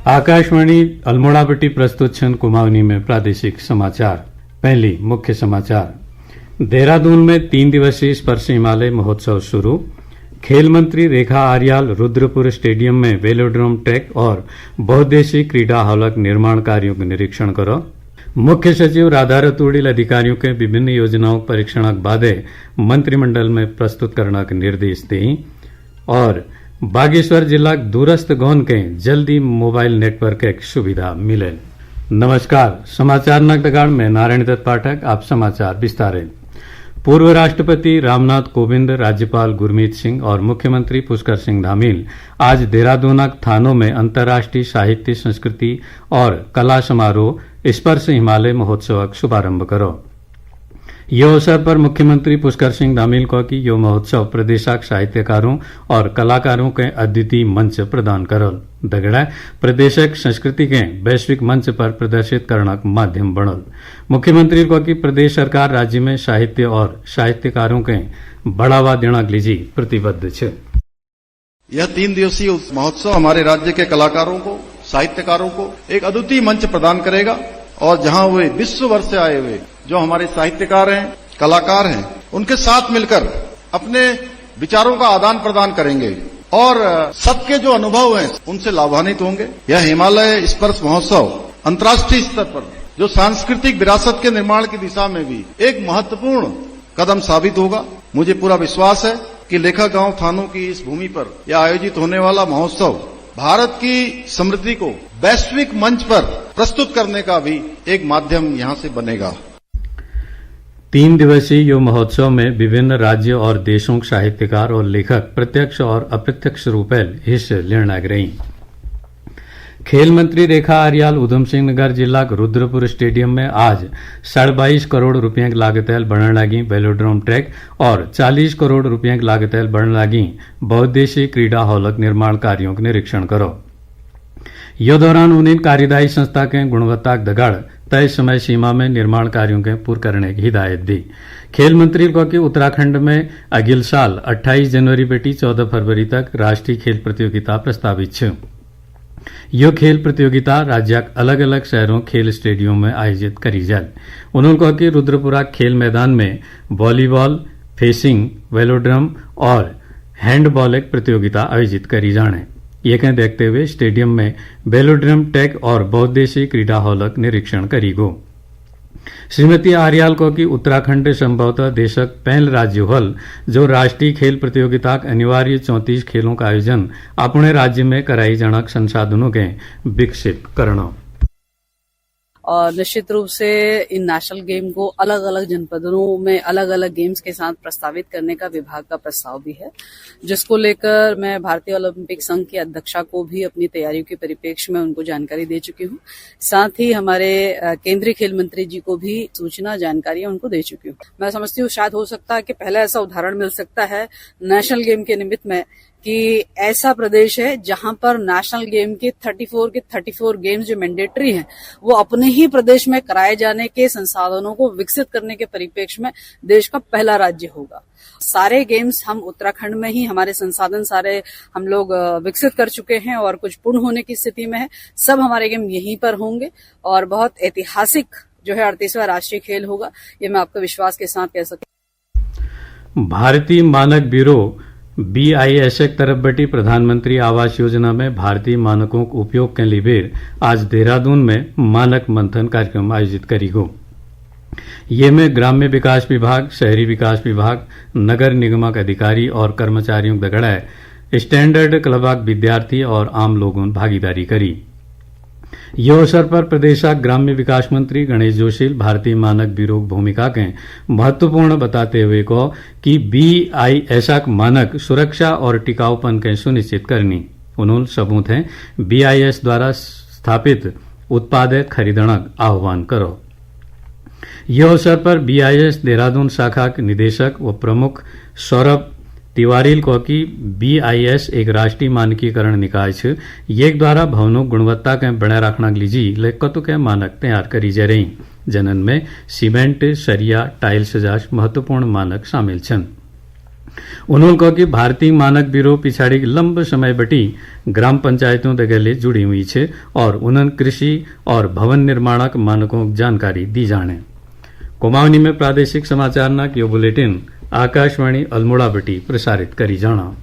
आकाशवाणी अल्मोड़ा बटी प्रस्तुत छन कुमाऊनी में प्रादेशिक समाचार। पहली मुख्य समाचार। देहरादून में 3 दिवसीय स्पर्श हिमालय महोत्सव शुरू। खेल मंत्री रेखा आर्याल रुद्रपुर स्टेडियम में वेलोड्रोम ट्रैक और बहुउद्देशीय क्रीडा हॉलक निर्माण कार्यों का निरीक्षण करो। मुख्य सचिव राधा रतूड़ील अधिकारियों के विभिन्न योजनाओं परीक्षण बादे मंत्रिमंडल में प्रस्तुत करने के निर्देश दी। और बागेश्वर जिला दूरस्थ गांव के जल्दी मोबाइल नेटवर्क की सुविधा मिले। नमस्कार, समाचार नगदगाड़ में नारायण दत्त पाठक। आप समाचार विस्तार। पूर्व राष्ट्रपति रामनाथ कोविंद, राज्यपाल गुरमीत सिंह और मुख्यमंत्री पुष्कर सिंह धामील आज देहरादून थानों में अंतर्राष्ट्रीय साहित्य, संस्कृति और कला समारोह स्पर्श हिमालय महोत्सव का शुभारंभ करो। यह अवसर पर मुख्यमंत्री पुष्कर सिंह धामील को कि यह महोत्सव प्रदेशाक साहित्यकारों और कलाकारों के अद्वितीय मंच प्रदान करल दगड़ा प्रदेशक संस्कृति के वैश्विक मंच पर प्रदर्शित करने का माध्यम बनल। मुख्यमंत्री को कि प्रदेश सरकार राज्य में साहित्य और साहित्यकारों के बढ़ावा देने के लिए प्रतिबद्ध है। यह 3 दिवसीय महोत्सव हमारे राज्य के कलाकारों को, साहित्यकारों को एक अद्वितीय मंच प्रदान करेगा और जहां वे विश्व भर से आए हुए जो हमारे साहित्यकार हैं, कलाकार हैं, उनके साथ मिलकर अपने विचारों का आदान प्रदान करेंगे और सबके जो अनुभव हैं उनसे लाभान्वित होंगे। यह हिमालय स्पर्श महोत्सव अंतर्राष्ट्रीय स्तर पर जो सांस्कृतिक विरासत के निर्माण की दिशा में भी एक महत्वपूर्ण कदम साबित होगा। मुझे पूरा विश्वास है कि लेखा गांव थानों की इस भूमि पर यह आयोजित होने वाला महोत्सव भारत की समृद्धि को वैश्विक मंच पर प्रस्तुत करने का भी एक माध्यम यहां से बनेगा। 3 दिवसीय यो महोत्सव में विभिन्न राज्यों और देशों के साहित्यकार और लेखक प्रत्यक्ष और अप्रत्यक्ष रूप में हिस्सा लेने रही। खेल मंत्री रेखा आर्याल उधम सिंह नगर जिला रुद्रपुर स्टेडियम में आज 22.5 करोड़ रुपये की लागत बनने लगी वेलोड्रोम ट्रैक और 40 करोड़ रुपये की लागत बनने लगी बहुउद्देशीय क्रीडा हॉलक निर्माण कार्यों का निरीक्षण करो। यह दौरान उन्हें कार्यदायी संस्था के गुणवत्ता दगाड़ तय समय सीमा में निर्माण कार्यों के पूर्ण करने की हिदायत दी। खेल मंत्री को कि उत्तराखंड में अगले साल 28 जनवरी बेटी 14 फरवरी तक राष्ट्रीय खेल प्रतियोगिता प्रस्तावित है। यह खेल प्रतियोगिता राज्य अलग अलग शहरों खेल स्टेडियम में आयोजित करी जाए। उन्होंने कहा कि रुद्रपुरा खेल मैदान में वॉलीबॉल, फेसिंग, वेलोड्रम और हैंडबॉल एक प्रतियोगिता आयोजित करी जाने। ये कह देखते हुए स्टेडियम में वेलोड्रम ट्रैक और बहुउद्देशीय क्रीडा हॉलक निरीक्षण करीगो। श्रीमती आर्याल को कि उत्तराखंड संभवतः देशक पहल राज्य हल जो राष्ट्रीय खेल प्रतियोगिता अनिवार्य 34 खेलों का आयोजन अपने राज्य में कराई जनक संसाधनों के विकसित करना। और निश्चित रूप से इन नेशनल गेम को अलग अलग जनपदों में अलग अलग गेम्स के साथ प्रस्तावित करने का विभाग का प्रस्ताव भी है, जिसको लेकर मैं भारतीय ओलंपिक संघ की अध्यक्षा को भी अपनी तैयारियों के परिप्रेक्ष्य में उनको जानकारी दे चुकी हूँ। साथ ही हमारे केंद्रीय खेल मंत्री जी को भी सूचना जानकारियां उनको दे चुकी हूँ। मैं समझती हूँ शायद हो सकता है कि पहला ऐसा उदाहरण मिल सकता है नेशनल गेम के निमित्त में कि ऐसा प्रदेश है जहां पर नेशनल गेम के 34 गेम्स जो मैंडेटरी हैं वो अपने ही प्रदेश में कराए जाने के संसाधनों को विकसित करने के परिप्रेक्ष्य में देश का पहला राज्य होगा। सारे गेम्स हम उत्तराखंड में ही हमारे संसाधन सारे हम लोग विकसित कर चुके हैं और कुछ पूर्ण होने की स्थिति में है। सब हमारे गेम यहीं पर होंगे और बहुत ऐतिहासिक जो है 38वां राष्ट्रीय खेल होगा, ये मैं आपको विश्वास के साथ कह सकती हूँ। भारतीय मानक ब्यूरो BIS तरफ बटी प्रधानमंत्री आवास योजना में भारतीय मानकों के उपयोग के लिए आज देहरादून में मानक मंथन कार्यक्रम आयोजित करीगो। ये में ग्राम्य विकास विभाग, शहरी विकास विभाग, नगर निगम के अधिकारी और कर्मचारियों दगड़ा स्टैंडर्ड क्लबाक विद्यार्थी और आम लोगों भागीदारी करी। यह अवसर पर प्रदेशा ग्राम्य विकास मंत्री गणेश जोशी भारतीय मानक ब्यूरो की भूमिका के महत्वपूर्ण बताते हुए कहो कि BIS मानक सुरक्षा और टिकाऊपन के सुनिश्चित करनी। उन्होंने सबूत है BIS द्वारा स्थापित उत्पाद खरीदने आह्वान करो। यह अवसर पर BIS देहरादून शाखा के निदेशक व प्रमुख सौरभ तिवारी को कि BIS एक राष्ट्रीय मानकीकरण निकाय है। ये द्वारा भवनों गुणवत्ता के बनाए रखने के लिए लेखकों के मानक तैयार करी जा रही। जनन में सीमेंट, सरिया, टाइल्स जैसे महत्वपूर्ण मानक शामिल छन। उन्होंने कहा कि भारतीय मानक ब्यूरो पिछाड़ी लंबे समय बटी ग्राम पंचायतों दगले जुड़ी हुई है और उन्हें कृषि और भवन निर्माणक मानकों की जानकारी दी जाने। कुमाऊनी में प्रादेशिक समाचार ना यो बुलेटिन आकाशवाणी अल्मोड़ा बटी प्रसारित करी जाना।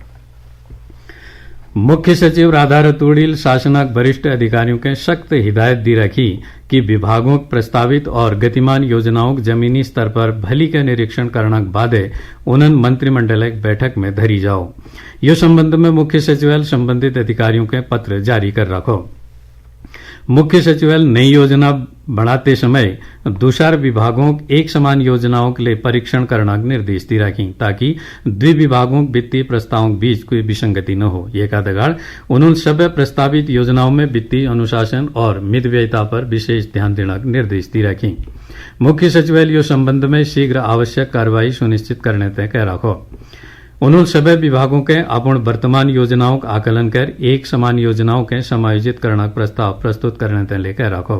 मुख्य सचिव राधा रतूड़ी शासनाक वरिष्ठ अधिकारियों के सख्त हिदायत दी रखी कि विभागों प्रस्तावित और गतिमान योजनाओं जमीनी स्तर पर भली के निरीक्षण करने के बाद उन्हें मंत्रिमंडल बैठक में धरी जाओ। यो संबंध में मुख्य सचिवालय संबंधित अधिकारियों के पत्र जारी कर रखो। मुख्य सचिवालय नई योजना बनाते समय दूसर विभागों एक समान योजनाओं के लिए परीक्षण करना निर्देश दी रखी ताकि द्विविभागों वित्तीय प्रस्तावों के बीच कोई विसंगति न हो। ये का दगाड़ उन्होंने सभी प्रस्तावित योजनाओं में वित्तीय अनुशासन और मितव्ययिता पर विशेष ध्यान देना निर्देश दी रखी। मुख्य सचिवालय संबंध में शीघ्र आवश्यक कार्रवाई सुनिश्चित करने तय कह रखो। उन्होंने सभी विभागों के अपन वर्तमान योजनाओं का आकलन कर एक समान योजनाओं के समायोजित करना प्रस्ताव प्रस्तुत करने तय लेकर रखो।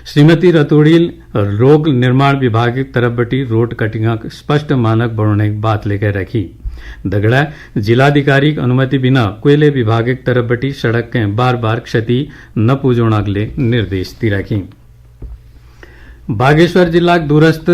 श्रीमती रतूड़ी रोग निर्माण विभाग की तरफ बटी रोड कटिंग स्पष्ट मानक बढ़ाने की बात लेकर रखी। दगड़ा जिलाधिकारी की अनुमति बिना कोयले विभाग की तरफ बटी सड़क के बार बार क्षति न पूजोना के लिए निर्देश दी रखी। बागेश्वर जिला दूरस्थ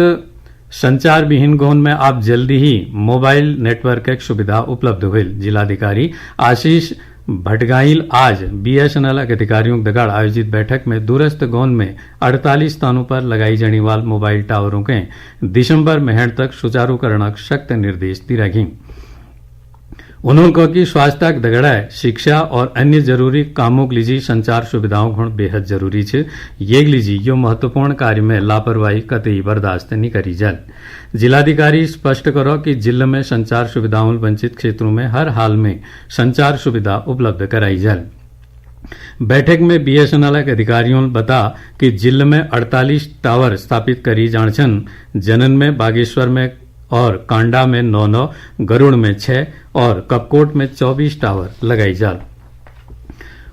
संचार विहीन गोन में आप जल्दी ही मोबाइल नेटवर्क की सुविधा उपलब्ध हुई। जिलाधिकारी आशीष भटगाइल आज बीएसएनएल अधिकारियों के दगाड़ आयोजित बैठक में दूरस्थ गोन में 48 स्थानों पर लगाई जाने वाले मोबाइल टावरों के दिसंबर महीने तक सुचारू करने का सख्त निर्देश दी रखी। उन्होंने कहा कि स्वास्थ्य के दगड़ा शिक्षा और अन्य जरूरी कामों के लिए संचार सुविधाओं गुण बेहद जरूरी है। ये लीजिए यो महत्वपूर्ण कार्य में लापरवाही कतई बर्दाश्त नहीं करी जाए। जिलाधिकारी स्पष्ट करो कि जिले में संचार सुविधाओं वंचित क्षेत्रों में हर हाल में संचार सुविधा उपलब्ध कराई जाए। बैठक में बीएसएनएल के अधिकारियों ने बता कि जिले में 48 टावर स्थापित करी जान। जनन में बागेश्वर में और कांडा में 9, गरुड़ में 6 और कपकोट में 24 टावर लगाई जाए।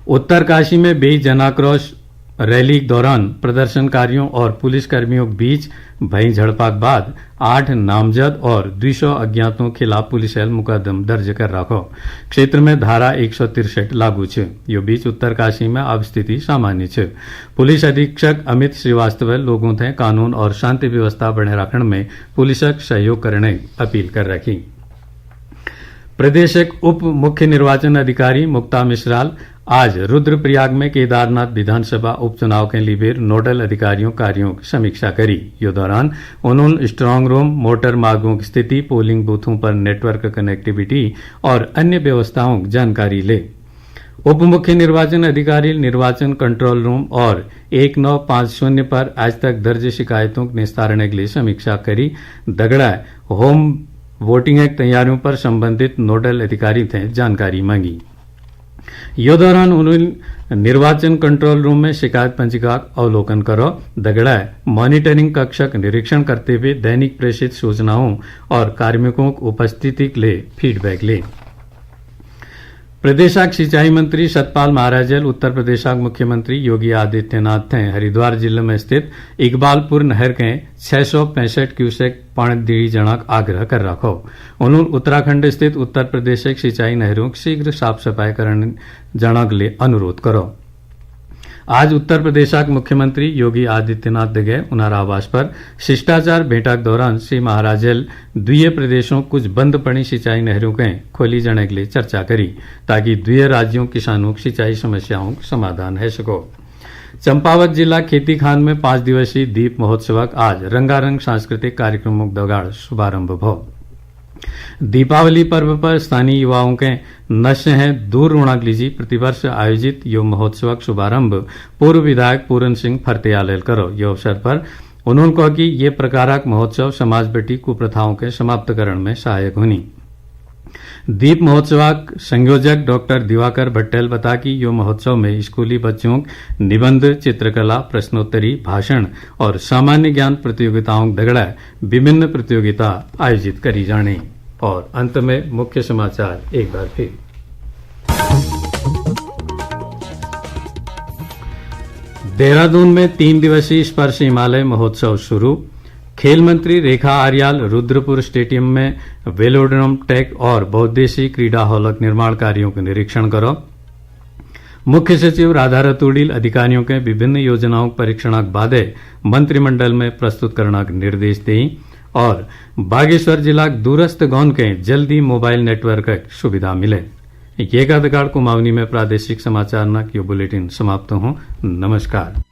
उत्तरकाशी में बेई जनाक्रोश रैली के दौरान प्रदर्शनकारियों और पुलिसकर्मियों के बीच भई झड़पा के बाद 8 नामजद और 200 अज्ञातों के खिलाफ पुलिस मुकदम दर्ज कर रखो। क्षेत्र में धारा 163 लागू है। यो बीच उत्तरकाशी में अब स्थिति सामान्य है। पुलिस अधीक्षक अमित श्रीवास्तव लोगों से कानून और शांति व्यवस्था बने रखने में पुलिस सहयोग करने की अपील कर रखी। प्रदेश उप मुख्य निर्वाचन अधिकारी मुक्ता मिश्राल आज रुद्रप्रयाग में केदारनाथ विधानसभा उपचुनाव के लिए नोडल अधिकारियों कार्यों की समीक्षा करी। यो दौरान उन्होंने स्ट्रांग रूम, मोटर मार्गों की स्थिति, पोलिंग बूथों पर नेटवर्क कनेक्टिविटी और अन्य व्यवस्थाओं की जानकारी ले। उप मुख्य निर्वाचन अधिकारी निर्वाचन कंट्रोल रूम और 1950 पर आज तक दर्ज शिकायतों के निस्तारण के लिए समीक्षा करी। दगड़ा होम वोटिंग की तैयारियों पर संबंधित नोडल अधिकारी थे जानकारी मांगी। यो दौरान उन्होंने निर्वाचन कंट्रोल रूम में शिकायत पंजिका अवलोकन करो। दगड़ा मॉनिटरिंग कक्षक निरीक्षण करते हुए दैनिक प्रेषित सूचनाओं और कार्मिकों की उपस्थिति के लिए फीडबैक ले। प्रदेश सिंचाई मंत्री सतपाल महाराजल उत्तर प्रदेश मुख्यमंत्री योगी आदित्यनाथ ने हरिद्वार जिले में स्थित इकबालपुर नहर के 665 क्यूसेक पानी दी जनक आग्रह कर रखो। उन्होंने उत्तराखंड स्थित उत्तर प्रदेश सिंचाई नहरों की शीघ्र साफ सफाई करने जनक लिए अनुरोध करो। आज उत्तर प्रदेश मुख्यमंत्री योगी आदित्यनाथ गए उनार आवास पर शिष्टाचार भेंटा के दौरान श्री महाराजल द्वितीय प्रदेशों कुछ बंद पड़ी सिंचाई नहरों के खोली जाने के लिए चर्चा करी ताकि द्वितीय राज्यों किसानों की सिंचाई समस्याओं का समाधान है सको। चंपावत जिला खेती खान में 5 दिवसीय दीप महोत्सव आज रंगारंग सांस्कृतिक कार्यक्रमों का दगाड़ शुभारंभ भो। दीपावली पर्व पर स्थानीय युवाओं के नशे हैं दूर रोना लीजी प्रतिवर्ष आयोजित यो महोत्सव का शुभारंभ पूर्व विधायक पूरन सिंह फरतेयाल करो। यो अवसर पर उन्होंने कहा कि ये प्रकारक महोत्सव समाज बेटी कुप्रथाओं के समाप्त करने में सहायक होनी। दीप महोत्सव संयोजक डॉक्टर दिवाकर भट्टेल बता कि यो महोत्सव में स्कूली बच्चों निबंध, चित्रकला, प्रश्नोत्तरी, भाषण और सामान्य ज्ञान प्रतियोगिताओं दगड़ा विभिन्न प्रतियोगिता आयोजित करी जाने। और अंत में मुख्य समाचार एक बार फिर। देहरादून में 3 दिवसीय स्पर्श हिमालय महोत्सव शुरू। खेल मंत्री रेखा आर्याल रुद्रपुर स्टेडियम में वेलोड्रम टेक और बहुउद्देशीय क्रीडा हॉलक निर्माण कार्यों का निरीक्षण करो। मुख्य सचिव राधा रतूड़ील अधिकारियों के विभिन्न योजनाओं परीक्षणक बादे मंत्रिमंडल में प्रस्तुत करने के निर्देश दी और बागेश्वर जिला दूरस्थ गांव के जल्दी मोबाइल नेटवर्क सुविधा मिले। ये कुमाऊनी में प्रादेशिक समाचार न बुलेटिन समाप्त हो। नमस्कार।